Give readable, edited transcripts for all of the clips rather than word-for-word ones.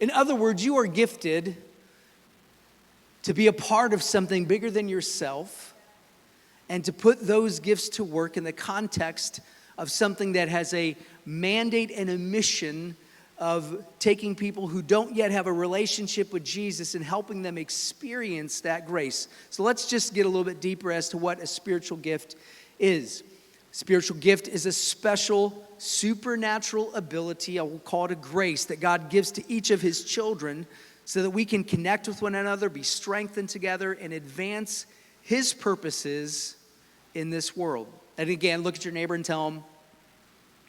In other words, you are gifted to be a part of something bigger than yourself and to put those gifts to work in the context of something that has a mandate and a mission of taking people who don't yet have a relationship with Jesus and helping them experience that grace. So let's just get a little bit deeper as to what a spiritual gift is. Spiritual gift is a special supernatural ability, I will call it a grace, that God gives to each of his children so that we can connect with one another, be strengthened together, and advance his purposes in this world. And again, look at your neighbor and tell him,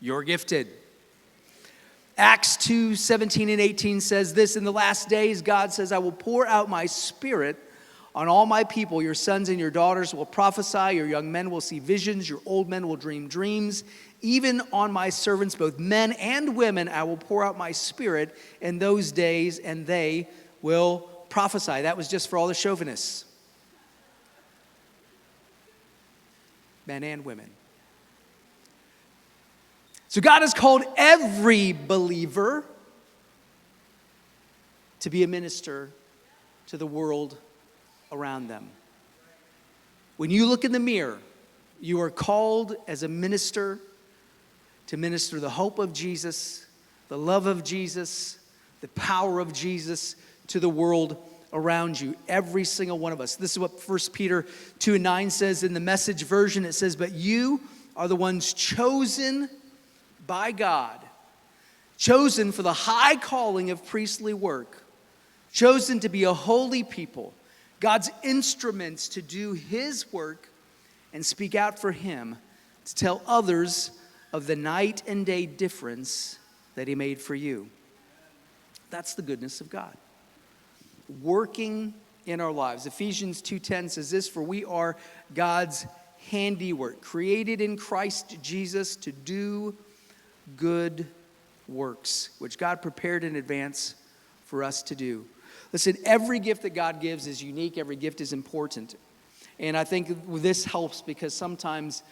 you're gifted. Acts 2:17 and 18 says this, in the last days, God says, I will pour out my spirit on all my people. Your sons and your daughters will prophesy, your young men will see visions, your old men will dream dreams. Even on my servants, both men and women, I will pour out my spirit in those days, and they will prophesy. That was just for all the chauvinists. Men and women. So God has called every believer to be a minister to the world around them. When you look in the mirror, you are called as a minister to minister the hope of Jesus, the love of Jesus, the power of Jesus to the world around you. Every single one of us. This is what 1 Peter 2:9 says in the Message version. It says, but you are the ones chosen by God, chosen for the high calling of priestly work, chosen to be a holy people, God's instruments to do his work and speak out for him, to tell others of the night and day difference that he made for you. That's the goodness of God, working in our lives. Ephesians 2:10 says this, for we are God's handiwork, created in Christ Jesus to do good works, which God prepared in advance for us to do. Listen, every gift that God gives is unique. Every gift is important. And I think this helps because sometimes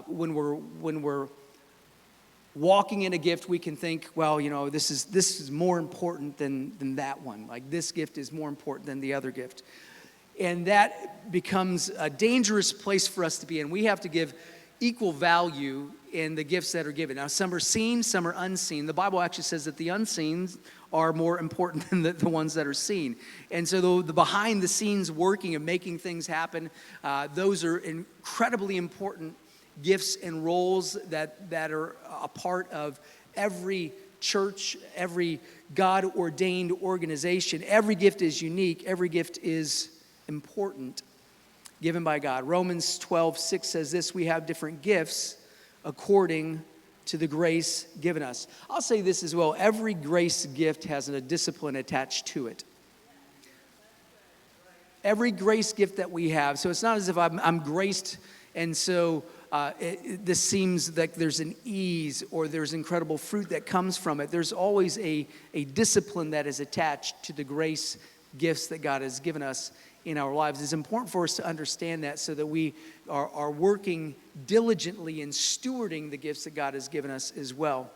when we're walking in a gift, we can think, well, you know, this is more important than that one. Like this gift is more important than the other gift. And that becomes a dangerous place for us to be in. We have to give equal value in the gifts that are given. Now, some are seen, some are unseen. The Bible actually says that the unseen are more important than the ones that are seen. And so the behind the scenes working and making things happen, those are incredibly important gifts and roles that are a part of every church, every God-ordained organization. Every gift is unique. Every gift is important, given by God. Romans 12:6 says this, we have different gifts according to the grace given us. I'll say this as well. Every grace gift has a discipline attached to it. Every grace gift that we have. So it's not as if I'm graced and so this seems like there's an ease or there's incredible fruit that comes from it. There's always a discipline that is attached to the grace gifts that God has given us in our lives. It's important for us to understand that so that we are working diligently in stewarding the gifts that God has given us as well.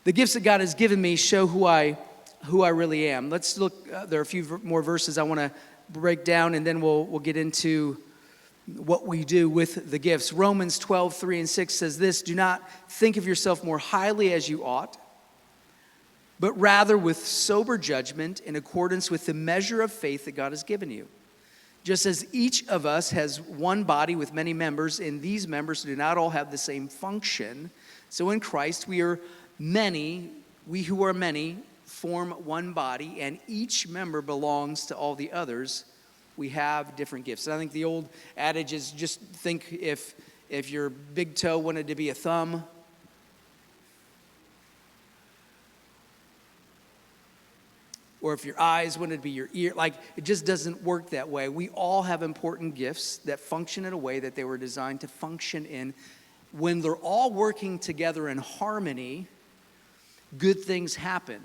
The gifts that God has given me show who I really am. Let's look, there are a few more verses I want to break down, and then we'll get into what we do with the gifts. Romans 12:3-6 says this, do not think of yourself more highly as you ought, but rather with sober judgment in accordance with the measure of faith that God has given you. Just as each of us has one body with many members, and these members do not all have the same function, so in Christ we are many, we who are many form one body, and each member belongs to all the others. We have different gifts. And I think the old adage is just think if your big toe wanted to be a thumb, or if your eyes wanted to be your ear, like it just doesn't work that way. We all have important gifts that function in a way that they were designed to function in. When they're all working together in harmony, good things happen.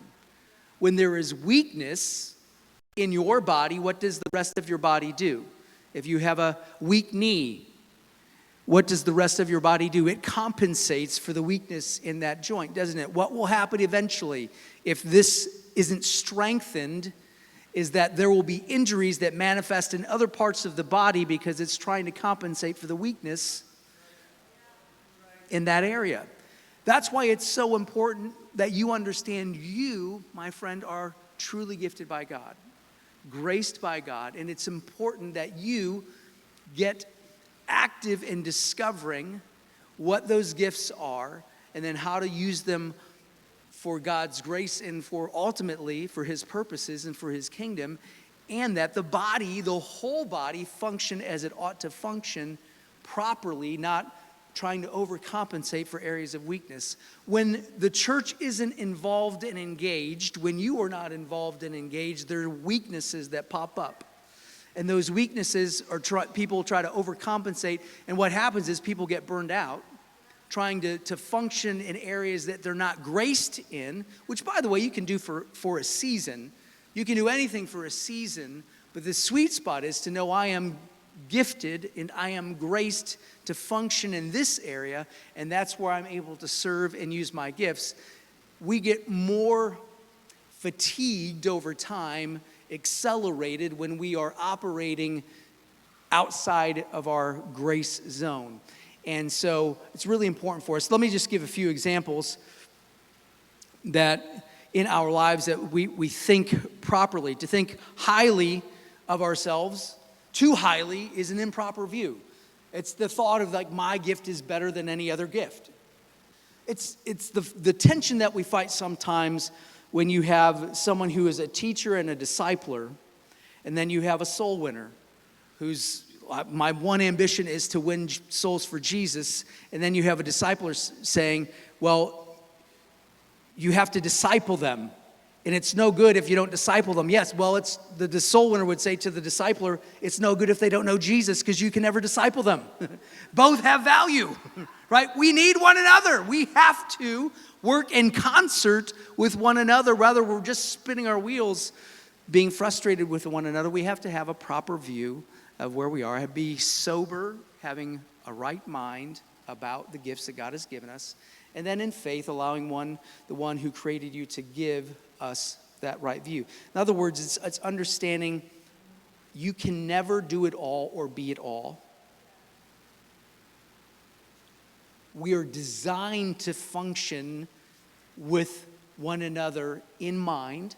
When there is weakness in your body, what does the rest of your body do? If you have a weak knee, what does the rest of your body do? It compensates for the weakness in that joint, doesn't it? What will happen eventually if this isn't strengthened is that there will be injuries that manifest in other parts of the body because it's trying to compensate for the weakness in that area. That's why it's so important that you understand you, my friend, are truly gifted by God, graced by God, and it's important that you get active in discovering what those gifts are and then how to use them for God's grace and for ultimately for his purposes and for his kingdom, and that the body, the whole body, function as it ought to function properly, not trying to overcompensate for areas of weakness. When the church isn't involved and engaged, when you are not involved and engaged, there are weaknesses that pop up. And those weaknesses are people try to overcompensate. And what happens is people get burned out trying to function in areas that they're not graced in, which, by the way, you can do for a season. You can do anything for a season. But the sweet spot is to know I am gifted and I am graced to function in this area. And that's where I'm able to serve and use my gifts. We get more fatigued over time, accelerated when we are operating outside of our grace zone. And so it's really important for us. Let me just give a few examples that in our lives that we think properly. To think highly of ourselves, too highly, is an improper view. It's the thought of like, my gift is better than any other gift. It's the tension that we fight sometimes when you have someone who is a teacher and a discipler, and then you have a soul winner who's, my one ambition is to win souls for Jesus, and then you have a discipler saying, well, you have to disciple them, and it's no good if you don't disciple them. Yes, well, it's the soul winner would say to the discipler, it's no good if they don't know Jesus because you can never disciple them. Both have value, right? We need one another. We have to work in concert with one another. Rather, we're just spinning our wheels, being frustrated with one another. We have to have a proper view of where we are, be sober, having a right mind about the gifts that God has given us, and then in faith, allowing the one who created you to give us that right view. In other words, it's understanding you can never do it all or be it all. We are designed to function with one another in mind,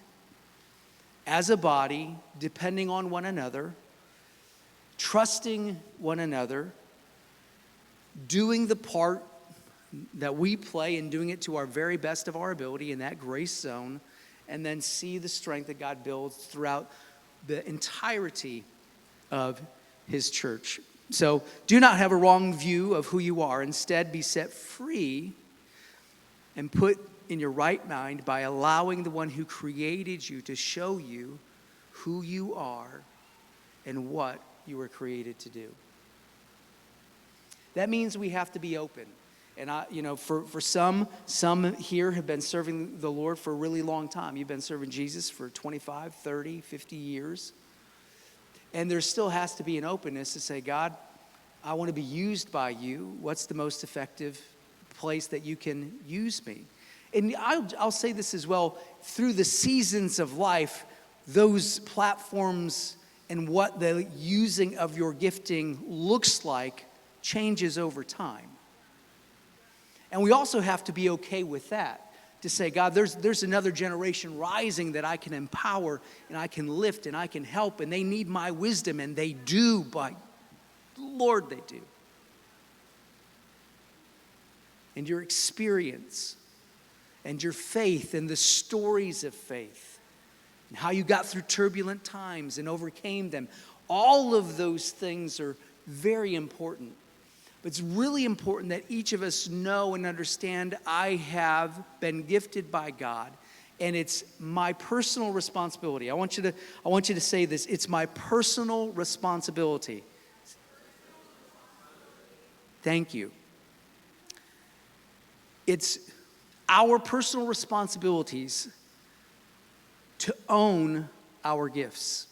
as a body, depending on one another, trusting one another, doing the part that we play and doing it to our very best of our ability in that grace zone, and then see the strength that God builds throughout the entirety of his church. So do not have a wrong view of who you are. Instead, be set free and put in your right mind by allowing the one who created you to show you who you are and what you were created to do. That means we have to be open. And for some here have been serving the Lord for a really long time. You've been serving Jesus for 25, 30, 50 years. And there still has to be an openness to say, God, I want to be used by you. What's the most effective place that you can use me? And I'll say this as well. Through the seasons of life, those platforms and what the using of your gifting looks like changes over time. And we also have to be okay with that. To say, God, there's another generation rising that I can empower and I can lift and I can help, and they need my wisdom, and they do, by Lord, they do. And your experience and your faith and the stories of faith and how you got through turbulent times and overcame them, all of those things are very important. But it's really important that each of us know and understand I have been gifted by God, and it's my personal responsibility. I want you to say this. It's my personal responsibility. Thank you. It's our personal responsibilities to own our gifts.